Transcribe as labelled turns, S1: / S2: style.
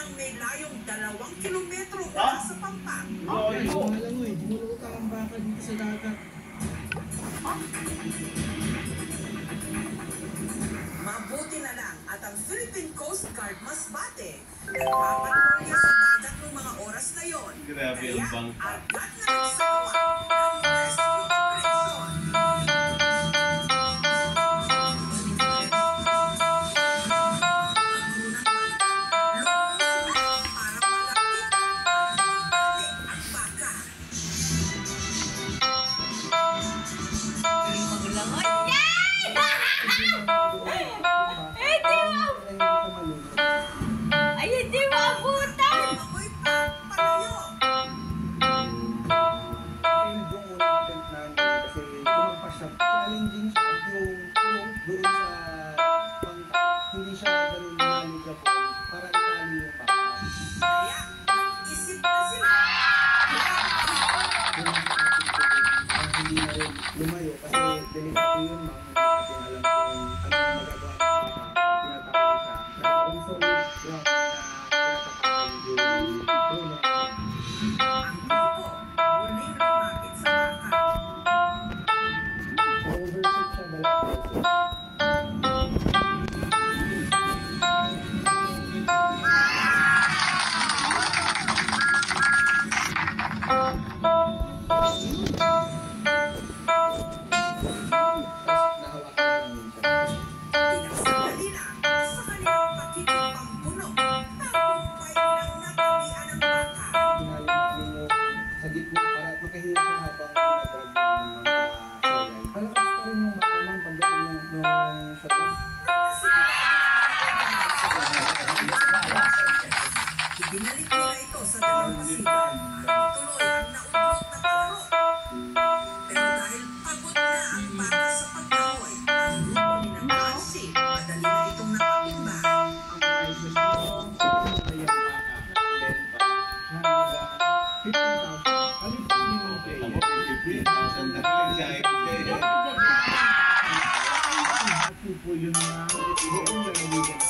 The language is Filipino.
S1: ang may layong 2 kilometro mula sa Pampanga.
S2: Bumulog ka ang baka dito sa dagat.
S1: Mabuti na lang at ang Philippine Coast Guard Masbate nagpapatrolya sa dagat ng mga oras na yon.
S3: Grabe ang bangka.
S1: Agad na nagsawa ng rescue operation.
S2: Challenging siya yung doon sa bangka, hindi siya ganun naligaw para itali yung bangka.
S1: Kaya, nag-isip na sila.
S2: Hindi na rin lumayo kasi delikado yun, ma'am. Hindi natin alam kung anong magagawa sa tinatawag siya. Pero kung solid rock na tinatapakan yung drone,
S1: Ang grupo, muling lumapit sa bangka.
S2: overshoot siya dalawang beses.
S1: Pinagsandali na sa kanilang pakikipampuno. Tagumpay nilang natabihan ang bangka.
S2: Sa gitna para makahinga siya habang pinadrag ng mga solay. Palakas pa rin yung makamang pagdating ng shotgun.
S1: Ibinalik nila ito sa dalampasigan. Tuloy ang naudlot na palaro. Pero dahil pagod na ang bangka sa pagkahoy, ang grupo ni Nancy, madali na itong nakatumba.
S2: Ang prices ko ay ang baka. 15,000. Ano yung minimum play?
S3: 15,000 na lang siya.
S2: Yun na.